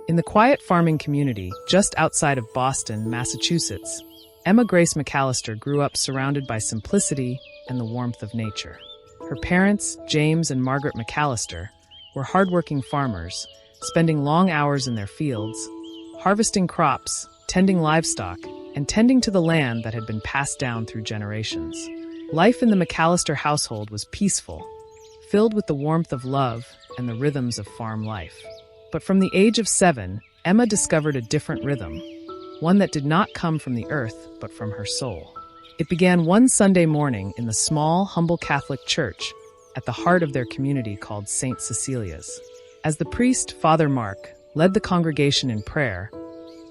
In the quiet farming community just outside of Boston, Massachusetts, Emma Grace McAllister grew up surrounded by simplicity and the warmth of nature. Her parents, James and Margaret McAllister, were hardworking farmers, spending long hours in their fields, harvesting crops, tending livestock, and tending to the land that had been passed down through generations. Life in the McAllister household was peaceful, filled with the warmth of love and the rhythms of farm life. But from the age of 7, Emma discovered a different rhythm, one that did not come from the earth but from her soul. It began one Sunday morning in the small, humble Catholic church at the heart of their community called St. Cecilia's. As the priest, Father Mark, led the congregation in prayer,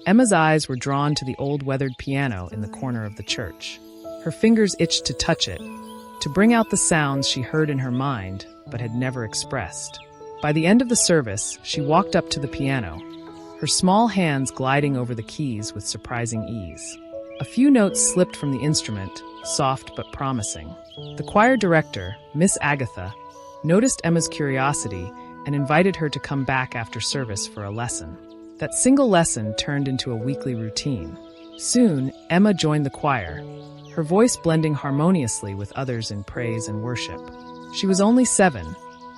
Emma's eyes were drawn to the old weathered piano in the corner of the church. Her fingers itched to touch it, to bring out the sounds she heard in her mind but had never expressed. By the end of the service, she walked up to the piano, her small hands gliding over the keys with surprising ease. A few notes slipped from the instrument, soft but promising. The choir director, Miss Agatha, noticed Emma's curiosity and invited her to come back after service for a lesson. That single lesson turned into a weekly routine. Soon, Emma joined the choir, her voice blending harmoniously with others in praise and worship. She was only 7,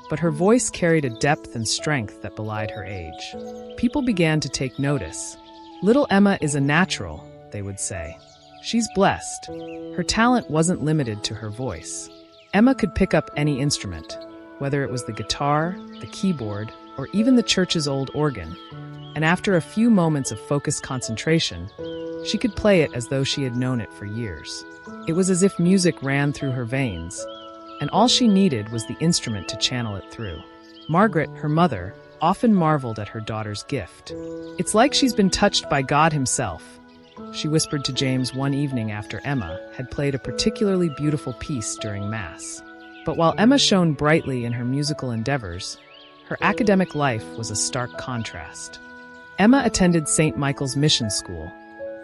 but her voice carried a depth and strength that belied her age. People began to take notice. "Little Emma is a natural," they would say. "She's blessed." Her talent wasn't limited to her voice. Emma could pick up any instrument, whether it was the guitar, the keyboard, or even the church's old organ, and after a few moments of focused concentration, she could play it as though she had known it for years. It was as if music ran through her veins, and all she needed was the instrument to channel it through. Margaret, her mother, often marveled at her daughter's gift. "It's like she's been touched by God himself," she whispered to James one evening after Emma had played a particularly beautiful piece during Mass. But while Emma shone brightly in her musical endeavors, her academic life was a stark contrast. Emma attended St. Michael's Mission School,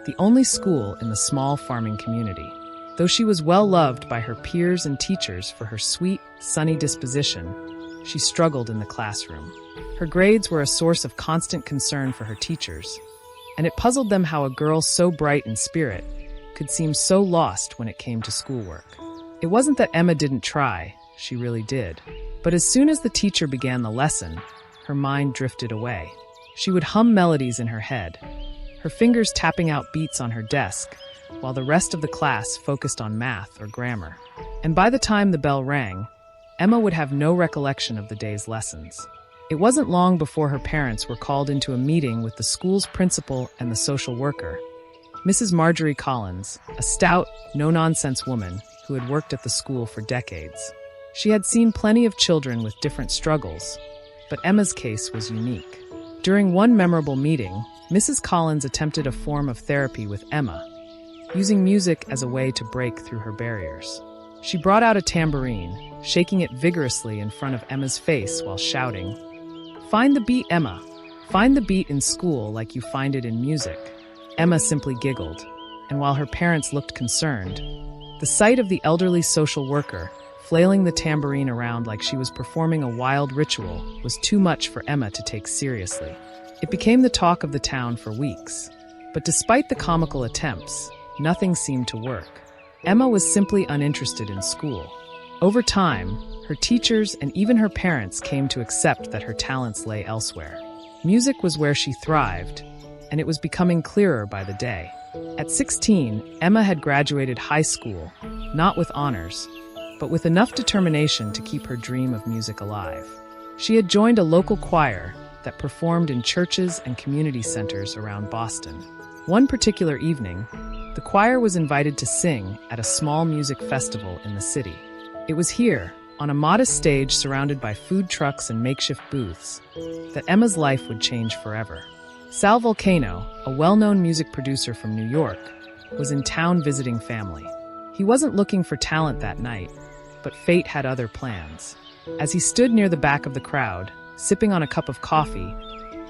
the only school in the small farming community. Though she was well loved by her peers and teachers for her sweet, sunny disposition, she struggled in the classroom. Her grades were a source of constant concern for her teachers, and it puzzled them how a girl so bright in spirit could seem so lost when it came to schoolwork. It wasn't that Emma didn't try, she really did. But as soon as the teacher began the lesson, her mind drifted away. She would hum melodies in her head, her fingers tapping out beats on her desk, while the rest of the class focused on math or grammar. And by the time the bell rang, Emma would have no recollection of the day's lessons. It wasn't long before her parents were called into a meeting with the school's principal and the social worker, Mrs. Marjorie Collins, a stout, no-nonsense woman who had worked at the school for decades. She had seen plenty of children with different struggles, but Emma's case was unique. During one memorable meeting, Mrs. Collins attempted a form of therapy with Emma, using music as a way to break through her barriers. She brought out a tambourine, shaking it vigorously in front of Emma's face while shouting, "Find the beat, Emma! Find the beat in school like you find it in music." Emma simply giggled, and while her parents looked concerned, the sight of the elderly social worker flailing the tambourine around like she was performing a wild ritual was too much for Emma to take seriously. It became the talk of the town for weeks. But despite the comical attempts, nothing seemed to work. Emma was simply uninterested in school. Over time, her teachers and even her parents came to accept that her talents lay elsewhere. Music was where she thrived, and it was becoming clearer by the day. At 16, Emma had graduated high school, not with honors, but with enough determination to keep her dream of music alive. She had joined a local choir that performed in churches and community centers around Boston. One particular evening, the choir was invited to sing at a small music festival in the city. It was here, on a modest stage surrounded by food trucks and makeshift booths, that Emma's life would change forever. Sal Vulcano, a well-known music producer from New York, was in town visiting family. He wasn't looking for talent that night, but fate had other plans. As he stood near the back of the crowd, sipping on a cup of coffee,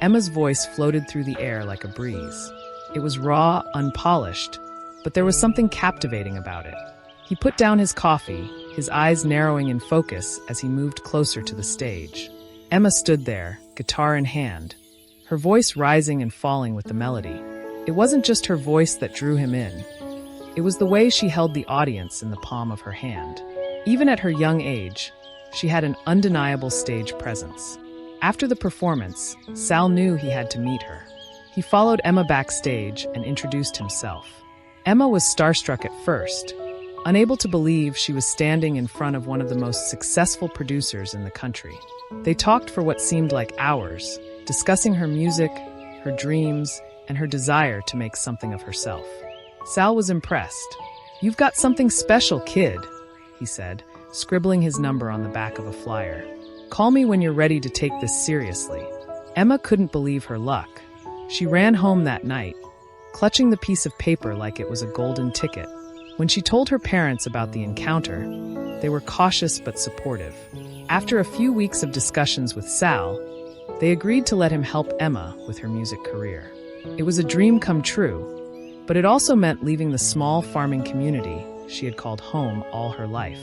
Emma's voice floated through the air like a breeze. It was raw, unpolished, but there was something captivating about it. He put down his coffee, his eyes narrowing in focus as he moved closer to the stage. Emma stood there, guitar in hand, her voice rising and falling with the melody. It wasn't just her voice that drew him in. It was the way she held the audience in the palm of her hand. Even at her young age, she had an undeniable stage presence. After the performance, Sal knew he had to meet her. He followed Emma backstage and introduced himself. Emma was starstruck at first, unable to believe she was standing in front of one of the most successful producers in the country. They talked for what seemed like hours, discussing her music, her dreams, and her desire to make something of herself. Sal was impressed. "You've got something special, kid," he said, scribbling his number on the back of a flyer. "Call me when you're ready to take this seriously." Emma couldn't believe her luck. She ran home that night, clutching the piece of paper like it was a golden ticket. When she told her parents about the encounter, they were cautious but supportive. After a few weeks of discussions with Sal, they agreed to let him help Emma with her music career. It was a dream come true, but it also meant leaving the small farming community she had called home all her life.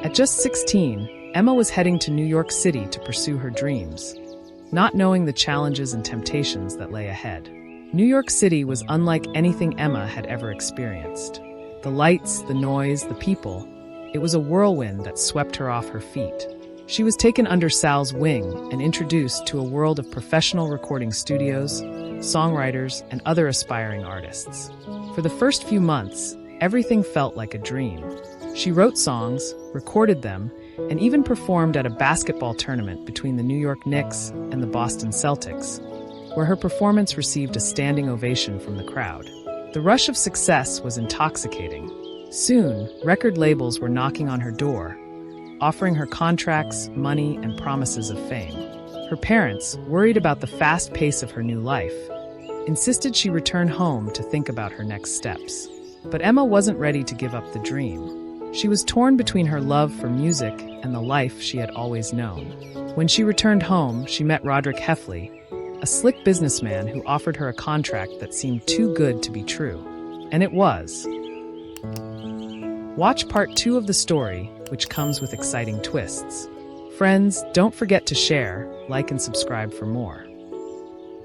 At just 16, Emma was heading to New York City to pursue her dreams, not knowing the challenges and temptations that lay ahead. New York City was unlike anything Emma had ever experienced. The lights, the noise, the people, it was a whirlwind that swept her off her feet. She was taken under Sal's wing and introduced to a world of professional recording studios, songwriters, and other aspiring artists. For the first few months, everything felt like a dream. She wrote songs, recorded them, and even performed at a basketball tournament between the New York Knicks and the Boston Celtics, where her performance received a standing ovation from the crowd. The rush of success was intoxicating. Soon, record labels were knocking on her door, offering her contracts, money, and promises of fame. Her parents, worried about the fast pace of her new life, insisted she return home to think about her next steps. But Emma wasn't ready to give up the dream. She was torn between her love for music and the life she had always known. When she returned home, she met Roderick Heffley, a slick businessman who offered her a contract that seemed too good to be true. And it was. Watch part 2 of the story, which comes with exciting twists. Friends, don't forget to share, like, and subscribe for more.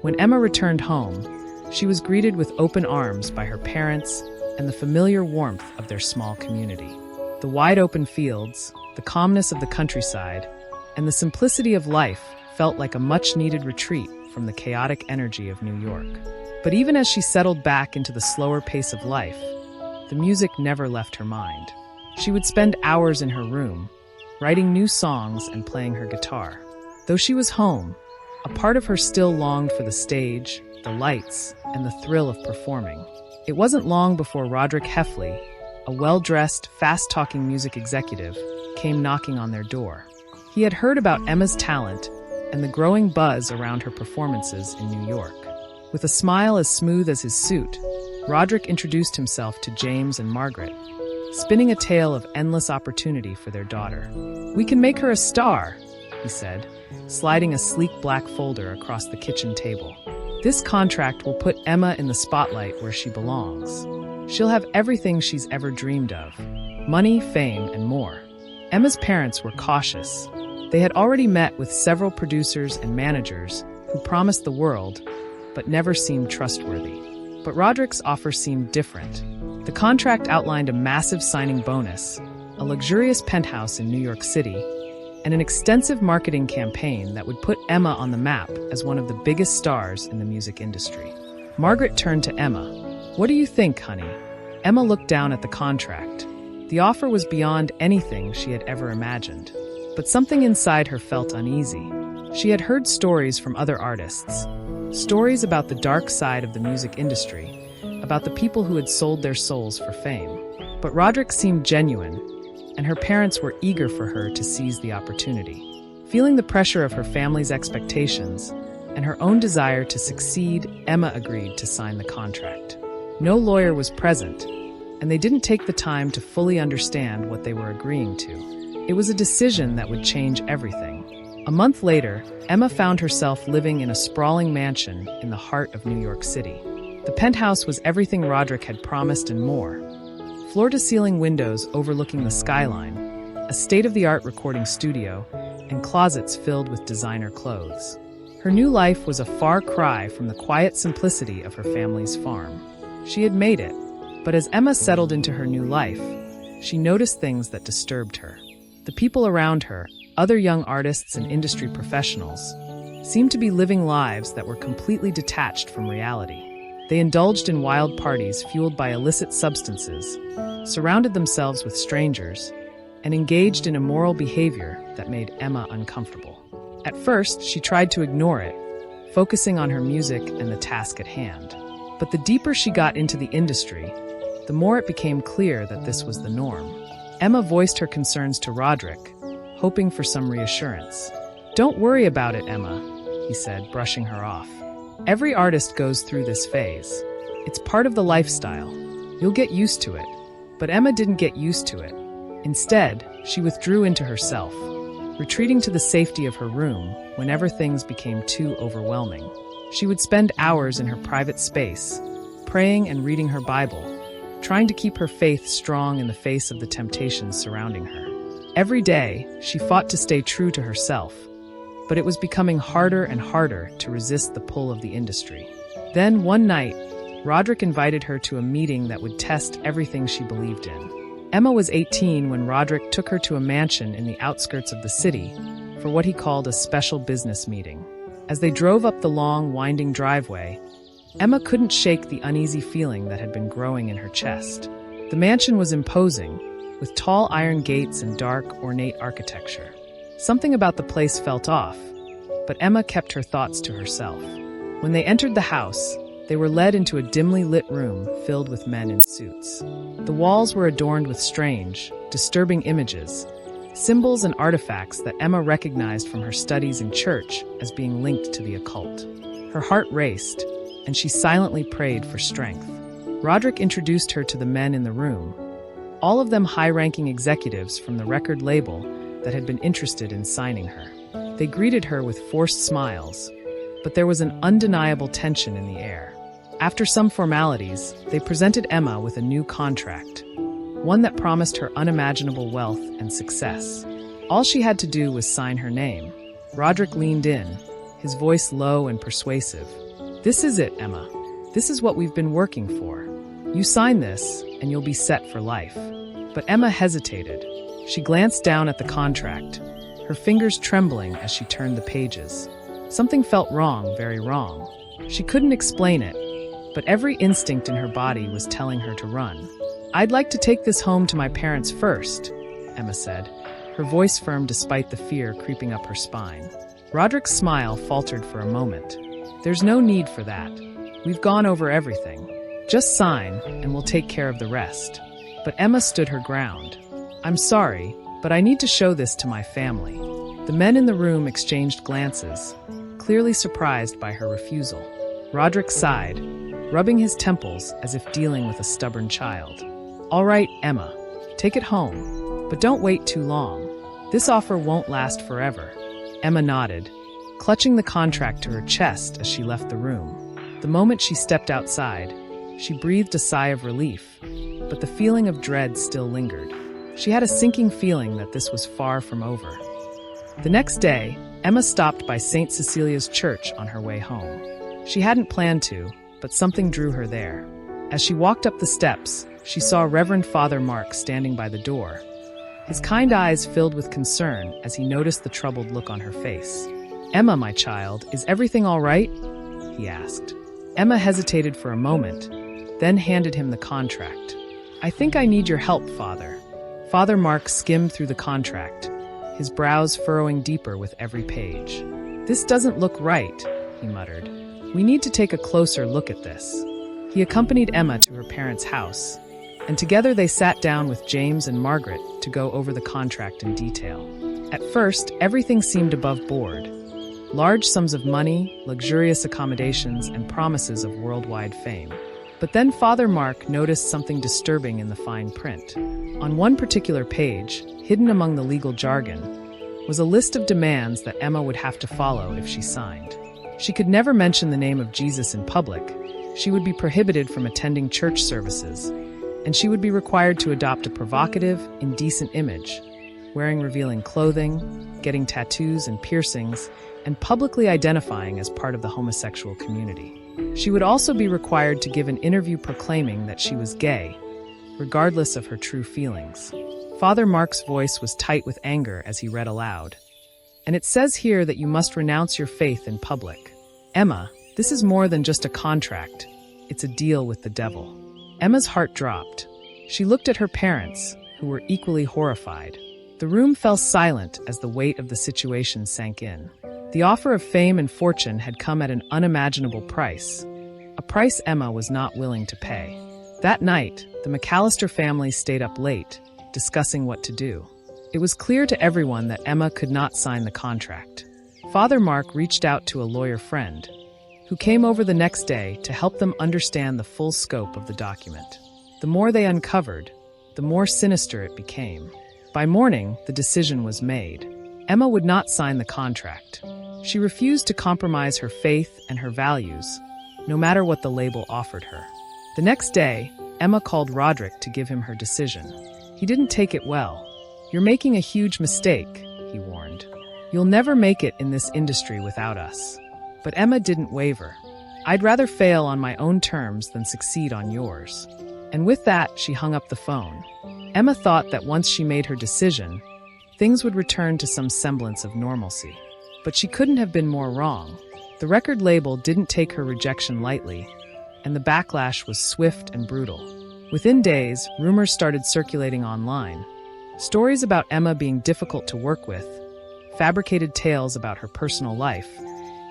When Emma returned home, she was greeted with open arms by her parents and the familiar warmth of their small community. The wide open fields, the calmness of the countryside, and the simplicity of life felt like a much-needed retreat from the chaotic energy of New York. But even as she settled back into the slower pace of life, the music never left her mind. She would spend hours in her room, writing new songs and playing her guitar. Though she was home, a part of her still longed for the stage, the lights, and the thrill of performing. It wasn't long before Roderick Heffley, a well-dressed, fast-talking music executive, came knocking on their door. He had heard about Emma's talent and the growing buzz around her performances in New York. With a smile as smooth as his suit, Roderick introduced himself to James and Margaret, spinning a tale of endless opportunity for their daughter. "We can make her a star," he said, sliding a sleek black folder across the kitchen table. "This contract will put Emma in the spotlight where she belongs. She'll have everything she's ever dreamed of: money, fame, and more." Emma's parents were cautious. They had already met with several producers and managers who promised the world, but never seemed trustworthy. But Roderick's offer seemed different. The contract outlined a massive signing bonus, a luxurious penthouse in New York City, and an extensive marketing campaign that would put Emma on the map as one of the biggest stars in the music industry. Margaret turned to Emma. "What do you think, honey?" Emma looked down at the contract. The offer was beyond anything she had ever imagined. But something inside her felt uneasy. She had heard stories from other artists, stories about the dark side of the music industry, about the people who had sold their souls for fame. But Roderick seemed genuine, and her parents were eager for her to seize the opportunity. Feeling the pressure of her family's expectations and her own desire to succeed, Emma agreed to sign the contract. No lawyer was present, and they didn't take the time to fully understand what they were agreeing to. It was a decision that would change everything. A month later, Emma found herself living in a sprawling mansion in the heart of New York City. The penthouse was everything Roderick had promised and more. Floor-to-ceiling windows overlooking the skyline, a state-of-the-art recording studio, and closets filled with designer clothes. Her new life was a far cry from the quiet simplicity of her family's farm. She had made it, but as Emma settled into her new life, she noticed things that disturbed her. The people around her, other young artists and industry professionals, seemed to be living lives that were completely detached from reality. They indulged in wild parties fueled by illicit substances, surrounded themselves with strangers, and engaged in immoral behavior that made Emma uncomfortable. At first, she tried to ignore it, focusing on her music and the task at hand. But the deeper she got into the industry, the more it became clear that this was the norm. Emma voiced her concerns to Roderick, hoping for some reassurance. "Don't worry about it, Emma," he said, brushing her off. "Every artist goes through this phase. It's part of the lifestyle. You'll get used to it." But Emma didn't get used to it. Instead, she withdrew into herself, retreating to the safety of her room whenever things became too overwhelming. She would spend hours in her private space, praying and reading her Bible, trying to keep her faith strong in the face of the temptations surrounding her. Every day, she fought to stay true to herself, but it was becoming harder and harder to resist the pull of the industry. Then, one night, Roderick invited her to a meeting that would test everything she believed in. Emma was 18 when Roderick took her to a mansion in the outskirts of the city for what he called a special business meeting. As they drove up the long, winding driveway, Emma couldn't shake the uneasy feeling that had been growing in her chest. The mansion was imposing, with tall iron gates and dark, ornate architecture. Something about the place felt off, but Emma kept her thoughts to herself. When they entered the house, they were led into a dimly lit room filled with men in suits. The walls were adorned with strange, disturbing images, symbols and artifacts that Emma recognized from her studies in church as being linked to the occult. Her heart raced, and she silently prayed for strength. Roderick introduced her to the men in the room, all of them high-ranking executives from the record label that had been interested in signing her. They greeted her with forced smiles, but there was an undeniable tension in the air. After some formalities, they presented Emma with a new contract, one that promised her unimaginable wealth and success. All she had to do was sign her name. Roderick leaned in, his voice low and persuasive. "This is it, Emma. This is what we've been working for. You sign this, and you'll be set for life." But Emma hesitated. She glanced down at the contract, her fingers trembling as she turned the pages. Something felt wrong, very wrong. She couldn't explain it, but every instinct in her body was telling her to run. "I'd like to take this home to my parents first," Emma said, her voice firm despite the fear creeping up her spine. Roderick's smile faltered for a moment. "There's no need for that. We've gone over everything. Just sign, and we'll take care of the rest." But Emma stood her ground. "I'm sorry, but I need to show this to my family." The men in the room exchanged glances, clearly surprised by her refusal. Roderick sighed, rubbing his temples as if dealing with a stubborn child. "All right, Emma, take it home, but don't wait too long. This offer won't last forever." Emma nodded, clutching the contract to her chest as she left the room. The moment she stepped outside, she breathed a sigh of relief, but the feeling of dread still lingered. She had a sinking feeling that this was far from over. The next day, Emma stopped by St. Cecilia's Church on her way home. She hadn't planned to, but something drew her there. As she walked up the steps, she saw Reverend Father Mark standing by the door. His kind eyes filled with concern as he noticed the troubled look on her face. "Emma, my child, is everything all right?" he asked. Emma hesitated for a moment, then handed him the contract. "I think I need your help, Father." Father Mark skimmed through the contract, his brows furrowing deeper with every page. "This doesn't look right," he muttered. "We need to take a closer look at this." He accompanied Emma to her parents' house, and together they sat down with James and Margaret to go over the contract in detail. At first, everything seemed above board. Large sums of money, luxurious accommodations, and promises of worldwide fame. But then Father Mark noticed something disturbing in the fine print. On one particular page, hidden among the legal jargon, was a list of demands that Emma would have to follow if she signed. She could never mention the name of Jesus in public, she would be prohibited from attending church services, and she would be required to adopt a provocative, indecent image, wearing revealing clothing, getting tattoos and piercings, and publicly identifying as part of the homosexual community. She would also be required to give an interview proclaiming that she was gay, regardless of her true feelings. Father Mark's voice was tight with anger as he read aloud. And it says here that you must renounce your faith in public. Emma, this is more than just a contract. It's a deal with the devil. Emma's heart dropped. She looked at her parents, who were equally horrified. The room fell silent as the weight of the situation sank in. The offer of fame and fortune had come at an unimaginable price, a price Emma was not willing to pay. That night, the McAllister family stayed up late, discussing what to do. It was clear to everyone that Emma could not sign the contract. Father Mark reached out to a lawyer friend, who came over the next day to help them understand the full scope of the document. The more they uncovered, the more sinister it became. By morning, the decision was made. Emma would not sign the contract. She refused to compromise her faith and her values, no matter what the label offered her. The next day, Emma called Roderick to give him her decision. He didn't take it well. "You're making a huge mistake," he warned. "You'll never make it in this industry without us." But Emma didn't waver. "I'd rather fail on my own terms than succeed on yours." And with that, she hung up the phone. Emma thought that once she made her decision, things would return to some semblance of normalcy. But she couldn't have been more wrong. The record label didn't take her rejection lightly, and the backlash was swift and brutal. Within days, rumors started circulating online. Stories about Emma being difficult to work with, fabricated tales about her personal life,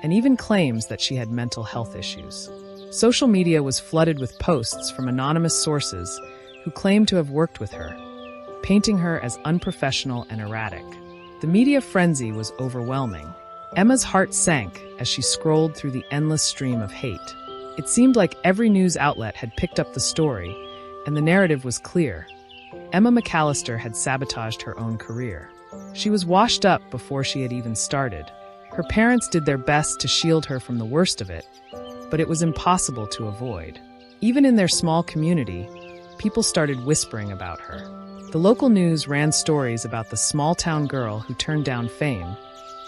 and even claims that she had mental health issues. Social media was flooded with posts from anonymous sources who claimed to have worked with her, painting her as unprofessional and erratic. The media frenzy was overwhelming. Emma's heart sank as she scrolled through the endless stream of hate. It seemed like every news outlet had picked up the story, and the narrative was clear. Emma McAllister had sabotaged her own career. She was washed up before she had even started. Her parents did their best to shield her from the worst of it, but it was impossible to avoid. Even in their small community, people started whispering about her. The local news ran stories about the small-town girl who turned down fame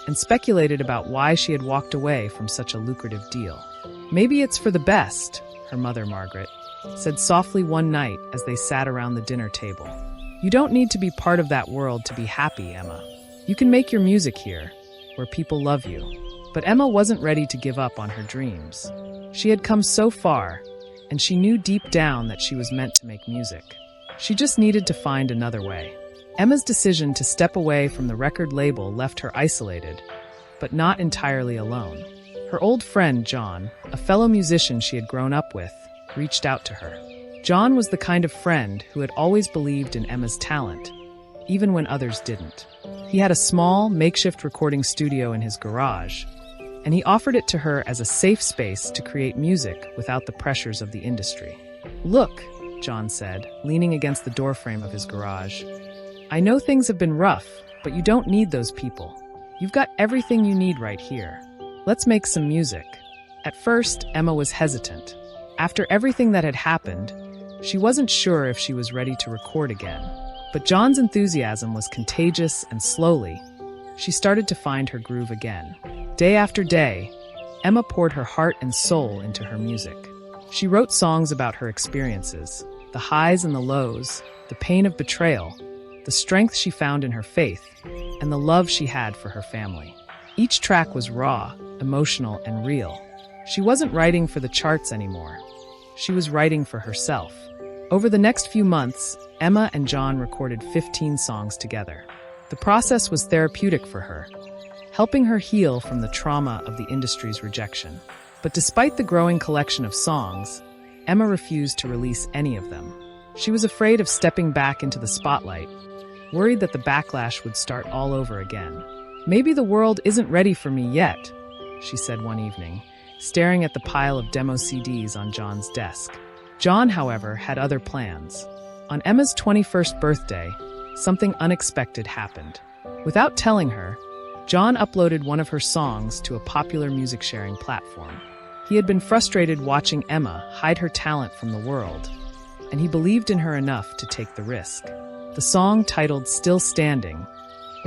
and speculated about why she had walked away from such a lucrative deal. "Maybe it's for the best," her mother, Margaret, said softly one night as they sat around the dinner table. "You don't need to be part of that world to be happy, Emma. You can make your music here, where people love you." But Emma wasn't ready to give up on her dreams. She had come so far, and she knew deep down that she was meant to make music. She just needed to find another way. Emma's decision to step away from the record label left her isolated, but not entirely alone. Her old friend, John, a fellow musician she had grown up with, reached out to her. John was the kind of friend who had always believed in Emma's talent, even when others didn't. He had a small, makeshift recording studio in his garage, and he offered it to her as a safe space to create music without the pressures of the industry. "Look," John said, leaning against the doorframe of his garage. "I know things have been rough, but you don't need those people. You've got everything you need right here. Let's make some music." At first, Emma was hesitant. After everything that had happened, she wasn't sure if she was ready to record again. But John's enthusiasm was contagious, and slowly, she started to find her groove again. Day after day, Emma poured her heart and soul into her music. She wrote songs about her experiences, the highs and the lows, the pain of betrayal, the strength she found in her faith, and the love she had for her family. Each track was raw, emotional, and real. She wasn't writing for the charts anymore. She was writing for herself. Over the next few months, Emma and John recorded 15 songs together. The process was therapeutic for her, helping her heal from the trauma of the industry's rejection. But despite the growing collection of songs, Emma refused to release any of them. She was afraid of stepping back into the spotlight, worried that the backlash would start all over again. "Maybe the world isn't ready for me yet," she said one evening, staring at the pile of demo CDs on John's desk. John, however, had other plans. On Emma's 21st birthday, something unexpected happened. Without telling her, John uploaded one of her songs to a popular music-sharing platform. He had been frustrated watching Emma hide her talent from the world, and he believed in her enough to take the risk. The song, titled "Still Standing,"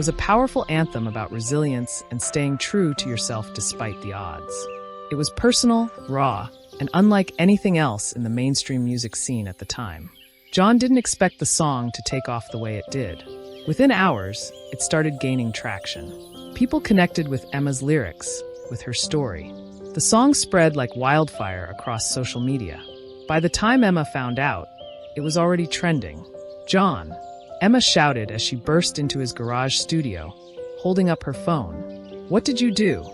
was a powerful anthem about resilience and staying true to yourself despite the odds. It was personal, raw, and unlike anything else in the mainstream music scene at the time. John didn't expect the song to take off the way it did. Within hours, it started gaining traction. People connected with Emma's lyrics, with her story. The song spread like wildfire across social media. By the time Emma found out, it was already trending. "John," Emma shouted as she burst into his garage studio, holding up her phone. "What did you do?"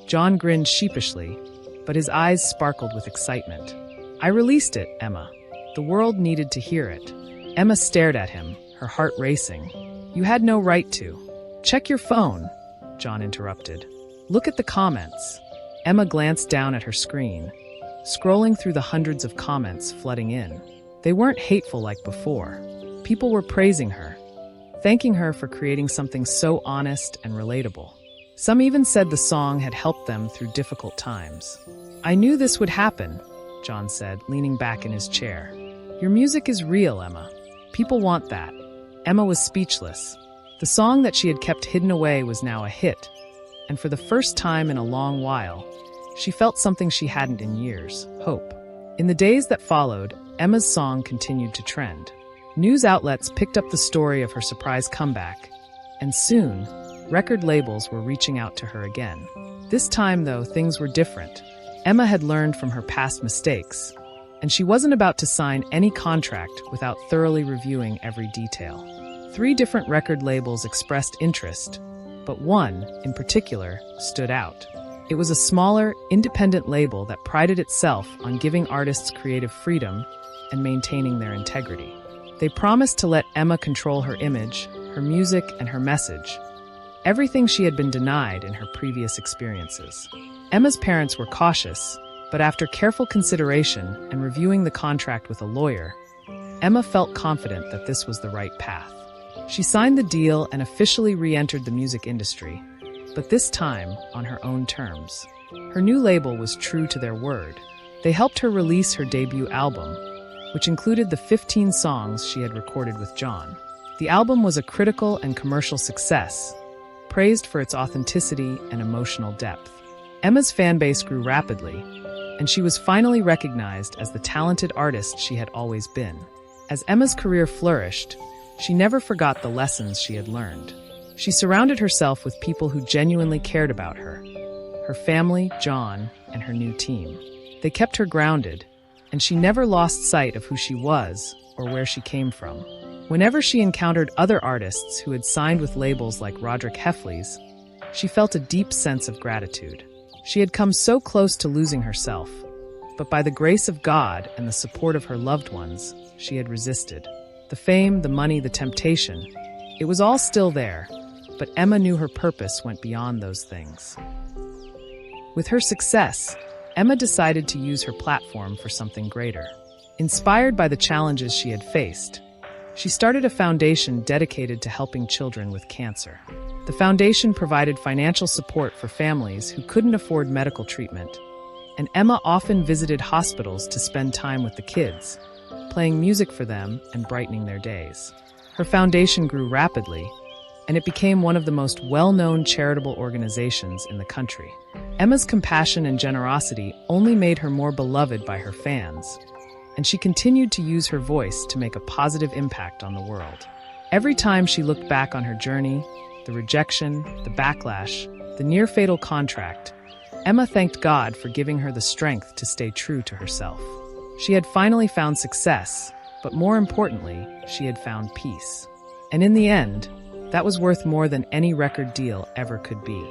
John grinned sheepishly, but his eyes sparkled with excitement. "I released it, Emma. The world needed to hear it." Emma stared at him, her heart racing. "You had no right to." "Check your phone," John interrupted. "Look at the comments." Emma glanced down at her screen, scrolling through the hundreds of comments flooding in. They weren't hateful like before. People were praising her, thanking her for creating something so honest and relatable. Some even said the song had helped them through difficult times. "I knew this would happen," John said, leaning back in his chair. "Your music is real, Emma. People want that." Emma was speechless. The song that she had kept hidden away was now a hit, and for the first time in a long while, she felt something she hadn't in years: hope. In the days that followed, Emma's song continued to trend. News outlets picked up the story of her surprise comeback, and soon, record labels were reaching out to her again. This time, though, things were different. Emma had learned from her past mistakes, and she wasn't about to sign any contract without thoroughly reviewing every detail. 3 different record labels expressed interest, but one, in particular, stood out. It was a smaller, independent label that prided itself on giving artists creative freedom and maintaining their integrity. They promised to let Emma control her image, her music, and her message, everything she had been denied in her previous experiences. Emma's parents were cautious, but after careful consideration and reviewing the contract with a lawyer, Emma felt confident that this was the right path. She signed the deal and officially re-entered the music industry, but this time on her own terms. Her new label was true to their word. They helped her release her debut album, which included the 15 songs she had recorded with John. The album was a critical and commercial success, praised for its authenticity and emotional depth. Emma's fanbase grew rapidly, and she was finally recognized as the talented artist she had always been. As Emma's career flourished, she never forgot the lessons she had learned. She surrounded herself with people who genuinely cared about her: her family, John, and her new team. They kept her grounded, and she never lost sight of who she was or where she came from. Whenever she encountered other artists who had signed with labels like Roderick Heffley's, she felt a deep sense of gratitude. She had come so close to losing herself, but by the grace of God and the support of her loved ones, she had resisted. The fame, the money, the temptation, it was all still there, but Emma knew her purpose went beyond those things. With her success, Emma decided to use her platform for something greater. Inspired by the challenges she had faced, she started a foundation dedicated to helping children with cancer. The foundation provided financial support for families who couldn't afford medical treatment, and Emma often visited hospitals to spend time with the kids, playing music for them and brightening their days. Her foundation grew rapidly, and it became one of the most well-known charitable organizations in the country. Emma's compassion and generosity only made her more beloved by her fans, and she continued to use her voice to make a positive impact on the world. Every time she looked back on her journey, the rejection, the backlash, the near-fatal contract, Emma thanked God for giving her the strength to stay true to herself. She had finally found success, but more importantly, she had found peace. And in the end, that was worth more than any record deal ever could be.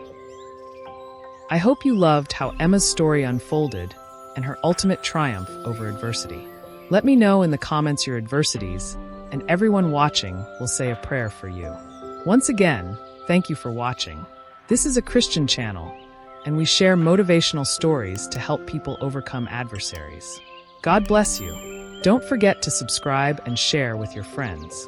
I hope you loved how Emma's story unfolded and her ultimate triumph over adversity. Let me know in the comments your adversities, and everyone watching will say a prayer for you. Once again, thank you for watching. This is a Christian channel, and we share motivational stories to help people overcome adversaries. God bless you. Don't forget to subscribe and share with your friends.